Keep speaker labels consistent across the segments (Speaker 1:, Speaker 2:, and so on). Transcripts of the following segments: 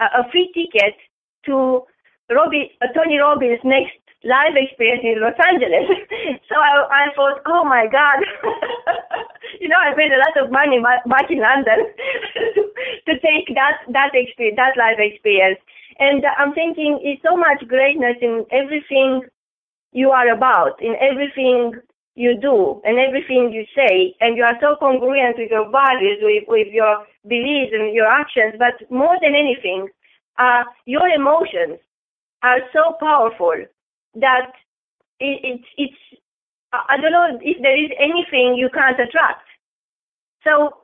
Speaker 1: a free ticket to Tony Robbins' next live experience in Los Angeles. So I thought, oh my God, I paid a lot of money back in London to take that experience, that live experience. And I'm thinking it's so much greatness in everything you are about, in everything you do and everything you say, and you are so congruent with your values, with your beliefs and your actions. But more than anything, your emotions are so powerful that it's I don't know if there is anything you can't attract. So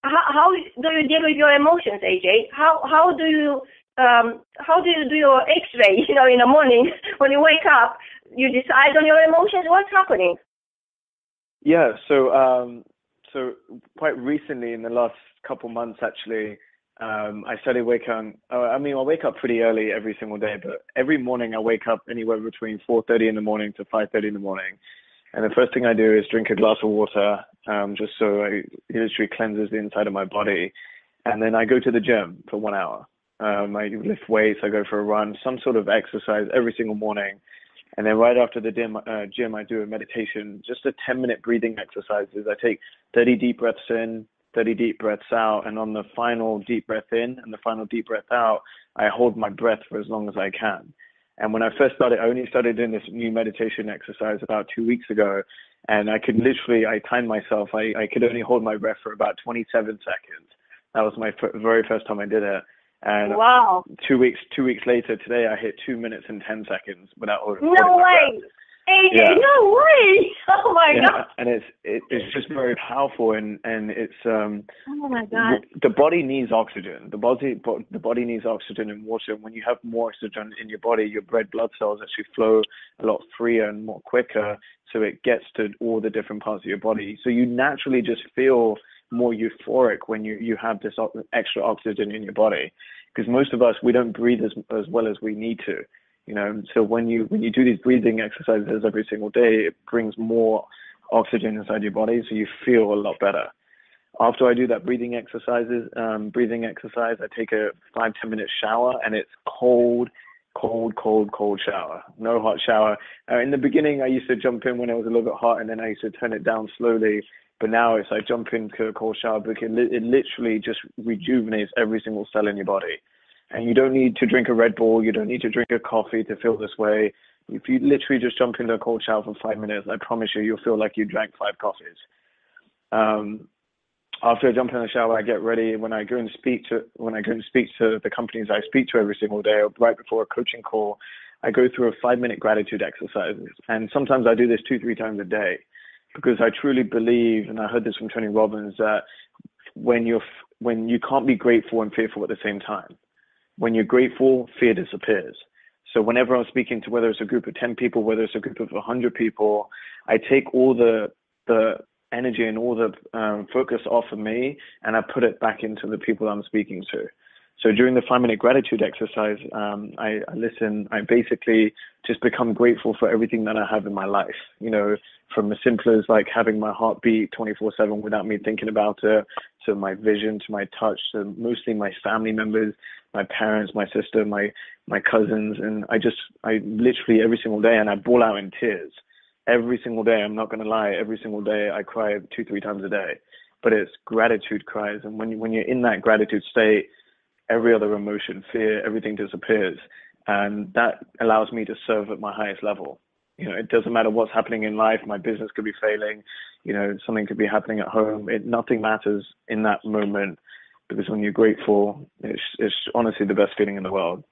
Speaker 1: how do you deal with your emotions, AJ? How do you do your X-ray? In the morning when you wake up, you decide on your emotions. What's happening?
Speaker 2: Yeah. So quite recently, in the last couple months, actually. I started waking up. I wake up pretty early every single day, but every morning I wake up anywhere between 4:30 in the morning to 5:30 in the morning. And the first thing I do is drink a glass of water, just so it literally cleanses the inside of my body. And then I go to the gym for 1 hour. I lift weights, I go for a run, some sort of exercise every single morning. And then right after the gym, I do a meditation, just a 10-minute breathing exercises. I take 30 deep breaths in, 30 deep breaths out, and on the final deep breath in and the final deep breath out, I hold my breath for as long as I can. And when I first started, I only started doing this new meditation exercise about 2 weeks ago, and I timed myself. I could only hold my breath for about 27 seconds. That was my very first time I did it. And
Speaker 1: wow.
Speaker 2: 2 weeks later, today I hit 2 minutes and 10 seconds without holding
Speaker 1: my breath. AJ,
Speaker 2: yeah.
Speaker 1: No way! Oh my God!
Speaker 2: And it's just very powerful, and it's
Speaker 1: oh my God!
Speaker 2: The body needs oxygen. The body needs oxygen and water. And when you have more oxygen in your body, your red blood cells actually flow a lot freer and more quicker, so it gets to all the different parts of your body. So you naturally just feel more euphoric when you have this extra oxygen in your body, because most of us, we don't breathe as well as we need to. So when you do these breathing exercises every single day, it brings more oxygen inside your body, so you feel a lot better. After I do that breathing exercise, I take a 5-10 minute shower, and it's cold shower, no hot shower. In the beginning, I used to jump in when it was a little bit hot, and then I used to turn it down slowly. But now I jump into a cold shower because it literally just rejuvenates every single cell in your body. And you don't need to drink a Red Bull. You don't need to drink a coffee to feel this way. If you literally just jump into a cold shower for 5 minutes, I promise you'll feel like you drank 5 coffees. After I jump in the shower, I get ready. When I go and speak to the companies I speak to every single day, or right before a coaching call, I go through a 5-minute gratitude exercise. And sometimes I do this 2-3 times a day, because I truly believe, and I heard this from Tony Robbins, that when you can't be grateful and fearful at the same time. When you're grateful, fear disappears. So whenever I'm speaking to, whether it's a group of 10 people, whether it's a group of 100 people, I take all the energy and all the focus off of me, and I put it back into the people I'm speaking to. So during the 5-minute gratitude exercise, I listen. I basically just become grateful for everything that I have in my life. From as simple as like having my heart beat 24/7 without me thinking about it, to my vision, to my touch, to mostly my family members, my parents, my sister, my cousins, and I literally every single day, and I bawl out in tears every single day. I'm not going to lie, every single day I cry 2-3 times a day, but it's gratitude cries. And when you're in that gratitude state, every other emotion, fear, everything disappears, and that allows me to serve at my highest level. It doesn't matter what's happening in life. My business could be failing. Something could be happening at home. Nothing matters in that moment, because when you're grateful, it's honestly the best feeling in the world.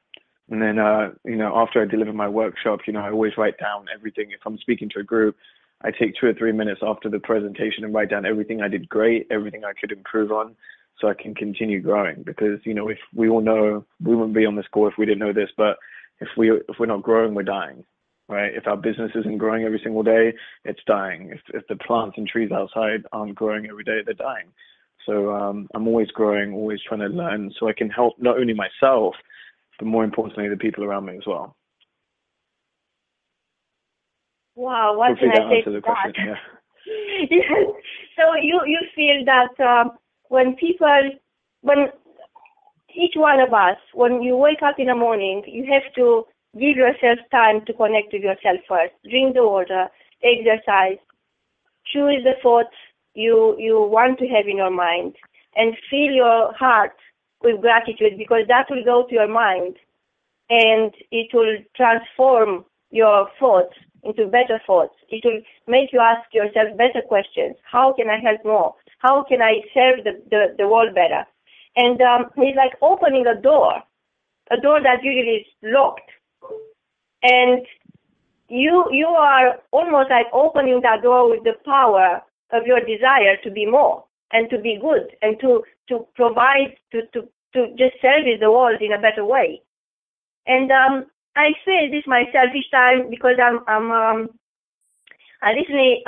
Speaker 2: And then, after I deliver my workshop, I always write down everything. If I'm speaking to a group, I take 2 or 3 minutes after the presentation and write down everything I did great, everything I could improve on, so I can continue growing. Because, if we all know, we wouldn't be on this call if we didn't know this, but if we're not growing, we're dying. Right? If our business isn't growing every single day, it's dying. If the plants and trees outside aren't growing every day, they're dying. So I'm always growing, always trying to learn, so I can help not only myself, but more importantly, the people around me as well.
Speaker 1: Wow, what
Speaker 2: Hopefully
Speaker 1: can I say
Speaker 2: to
Speaker 1: to
Speaker 2: question,
Speaker 1: that?
Speaker 2: Yeah.
Speaker 1: Yes. So you feel that when each one of us, when you wake up in the morning, you have to give yourself time to connect with yourself first. Drink the water, exercise, choose the thoughts you want to have in your mind, and fill your heart with gratitude, because that will go to your mind and it will transform your thoughts into better thoughts. It will make you ask yourself better questions. How can I help more? How can I serve the world better? And it's like opening a door that usually is locked. And you are almost like opening that door with the power of your desire to be more and to be good and to provide, to just service the world in a better way. And I say this myself each time, because I recently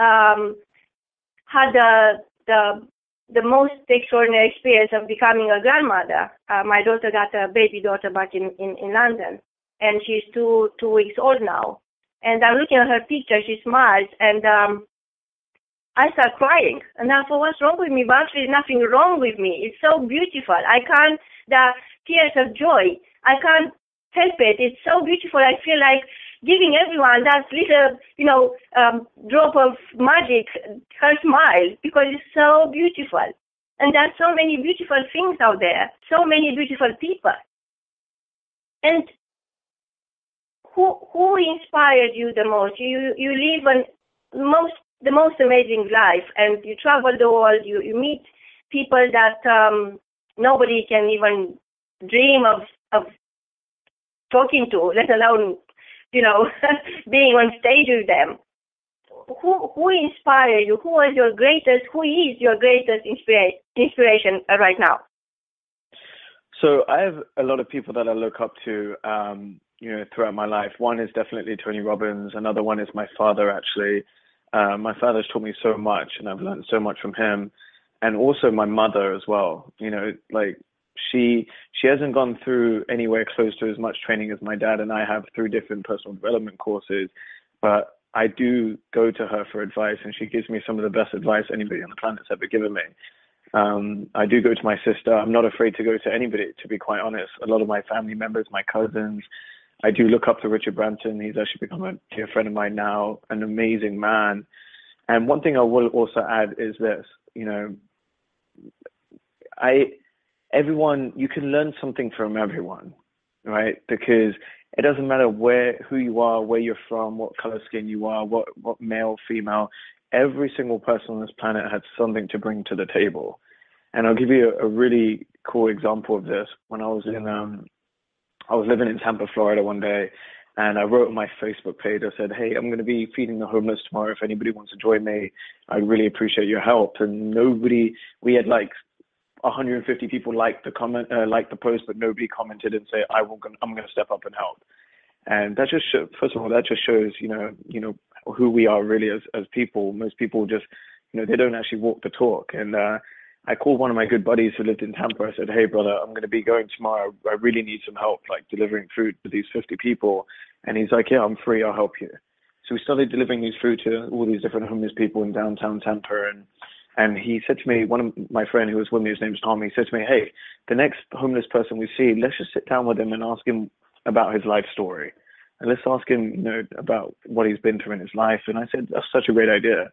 Speaker 1: had the most extraordinary experience of becoming a grandmother. My daughter got a baby daughter back in London, and she's two weeks old now. And I'm looking at her picture, she smiles, and I start crying. And I thought, what's wrong with me? But actually, there's nothing wrong with me. It's so beautiful. The tears of joy, I can't help it. It's so beautiful. I feel like giving everyone that little, drop of magic, her smile, because it's so beautiful. And there's so many beautiful things out there, so many beautiful people. And who inspired you the most? You live the most amazing life, and you travel the world. You meet people that nobody can even dream of talking to, let alone, being on stage with them. Who inspired you? Who is your greatest inspiration right now?
Speaker 2: So I have a lot of people that I look up to, throughout my life. One is definitely Tony Robbins. Another one is my father, actually. My father's taught me so much, and I've learned so much from him. And also my mother as well. She hasn't gone through anywhere close to as much training as my dad and I have through different personal development courses, but I do go to her for advice, and she gives me some of the best advice anybody on the planet's ever given me. I do go to my sister. I'm not afraid to go to anybody, to be quite honest. A lot of my family members, my cousins. I do look up to Richard Branson. He's actually become a dear friend of mine now, an amazing man. And one thing I will also add is this, you can learn something from everyone, right? Because it doesn't matter who you are, where you're from, what color skin you are, what male, female. Every single person on this planet has something to bring to the table. And I'll give you a really cool example of this. When I was living in Tampa, Florida one day, and I wrote on my Facebook page, I said, hey, I'm going to be feeding the homeless tomorrow. If anybody wants to join me, I'd really appreciate your help. And we had like 150 people like the post, but nobody commented and say, I'm going to step up and help. And that just first of all, that just shows, who we are really as people. Most people just, they don't actually walk the talk. And I called one of my good buddies who lived in Tampa. I said, hey, brother, I'm going to be going tomorrow. I really need some help, like delivering food to these 50 people. And he's like, yeah, I'm free. I'll help you. So we started delivering these food to all these different homeless people in downtown Tampa. And he said to me, one of my friend who was with me, his name's Tom, he said to me, hey, the next homeless person we see, let's just sit down with him and ask him about his life story. And let's ask him, about what he's been through in his life. And I said, that's such a great idea.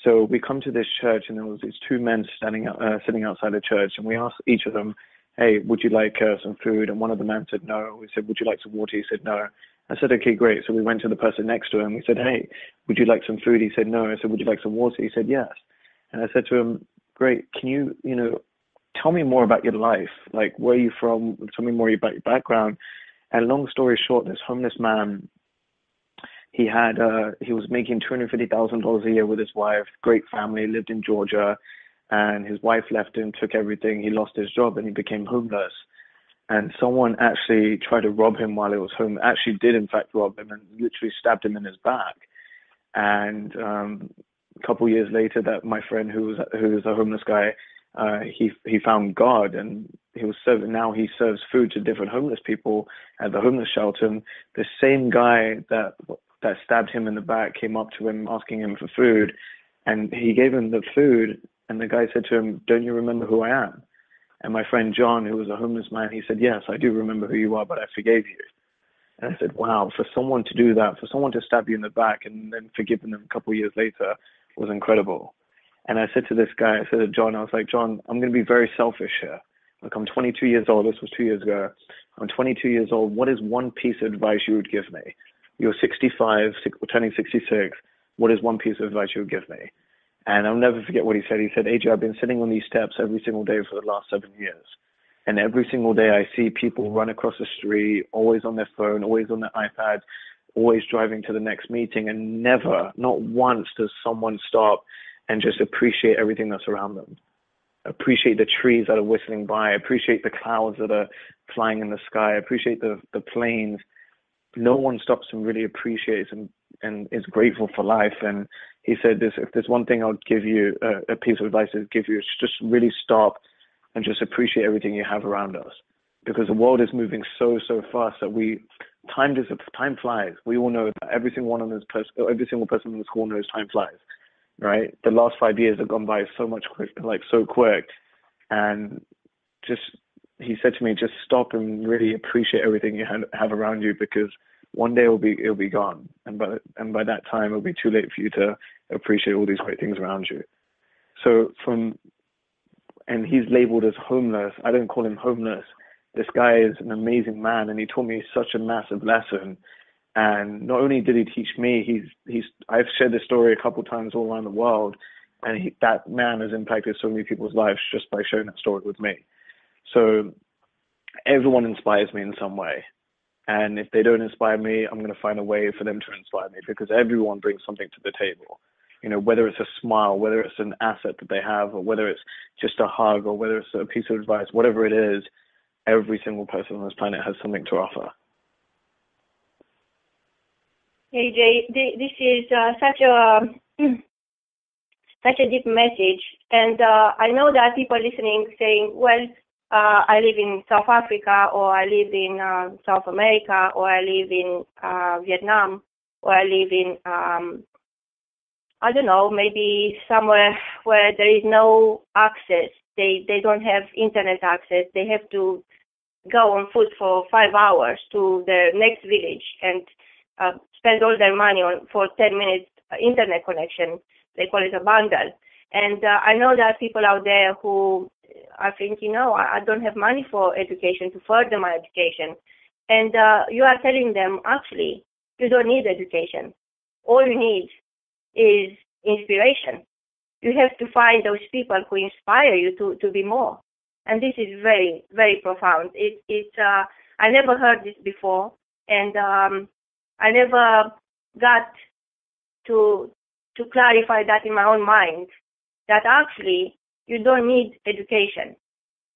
Speaker 2: So we come to this church, and there was these two men sitting outside the church, and we asked each of them, hey, would you like some food? And one of the men said no. We said, would you like some water? He said no. I said, okay, great. So we went to the person next to him. We said, hey, would you like some food? He said no. I said, would you like some water? He said yes. And I said to him, great, can you, tell me more about your life? Like, where are you from? Tell me more about your background. And long story short, this homeless man, he was making $250,000 a year with his wife, great family, lived in Georgia, and his wife left him, took everything. He lost his job and he became homeless. And someone actually tried to rob him while he was home, actually did in fact rob him and literally stabbed him in his back. And a couple of years later, that my friend who was a homeless guy, he found God, and he serves food to different homeless people at the homeless shelter. And the same guy that stabbed him in the back came up to him asking him for food, and he gave him the food, and the guy said to him, don't you remember who I am? And my friend John, who was a homeless man, he said, yes, I do remember who you are, but I forgave you. And I said, wow, for someone to do that, for someone to stab you in the back and then forgive them a couple of years later was incredible. And I said to this guy, I said to John, I was like, John, I'm going to be very selfish here. Like, I'm 22 years old. This was 2 years ago. I'm 22 years old. What is one piece of advice you would give me? You're 65, turning 66. What is one piece of advice you would give me? And I'll never forget what he said. He said, AJ, I've been sitting on these steps every single day for the last 7 years. And every single day I see people run across the street, always on their phone, always on their iPads, always driving to the next meeting. And never, not once, does someone stop and just appreciate everything that's around them. Appreciate the trees that are whistling by. Appreciate the clouds that are flying in the sky. Appreciate the planes. No one stops and really appreciates and is grateful for life. And he said, if there's one thing I would give you, a piece of advice to give you, is just really stop and just appreciate everything you have around us, because the world is moving so fast that time flies. We all know that. Every single person in this call knows time flies, right? The last 5 years have gone by so quick, and he said to me, just stop and really appreciate everything you have around you, because one day it'll be gone, and by that time it'll be too late for you to appreciate all these great things around you. And he's labeled as homeless. I don't call him homeless. This guy is an amazing man, and he taught me such a massive lesson. And not only did he teach me, I've shared this story a couple of times all around the world, and that man has impacted so many people's lives just by sharing that story with me. So everyone inspires me in some way. And if they don't inspire me, I'm going to find a way for them to inspire me, because everyone brings something to the table. You know, whether it's a smile, whether it's an asset that they have, or whether it's just a hug, or whether it's a piece of advice, whatever it is, every single person on this planet has something to offer.
Speaker 1: Hey, Jay, this is such a deep message. And I know that people listening saying, well, I live in South Africa, or I live in South America, or I live in Vietnam, or I live in I don't know, maybe somewhere where there is no access. They don't have internet access. They have to go on foot for 5 hours to the next village and spend all their money for 10 minutes internet connection. They call it a bundle. And I know that people out there who are thinking, no, I don't have money for education, to further my education. And you are telling them, actually, you don't need education. All you need is inspiration. You have to find those people who inspire you to be more. And this is very, very profound. I never heard this before, and I never got to clarify that in my own mind, that actually you don't need education.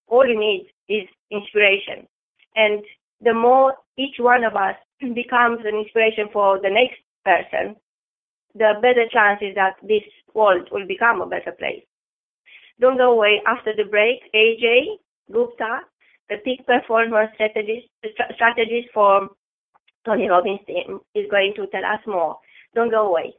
Speaker 1: All you need is inspiration. And the more each one of us becomes an inspiration for the next person, the better chance is that this world will become a better place. Don't go away. After the break, Ajay Gupta, the peak performance strategist for Tony Robbins' team, is going to tell us more. Don't go away.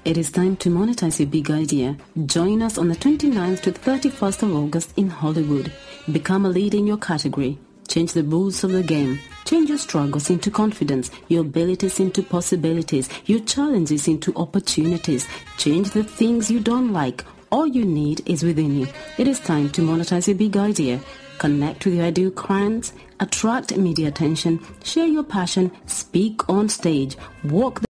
Speaker 3: It is time to monetize your big idea. Join us on the 29th to 31st of August in Hollywood. Become a leader in your category. Change the rules of the game. Change your struggles into confidence, your abilities into possibilities, your challenges into opportunities. Change the things you don't like. All you need is within you. It is time to monetize your big idea. Connect with your ideal clients, attract media attention, share your passion, speak on stage, walk the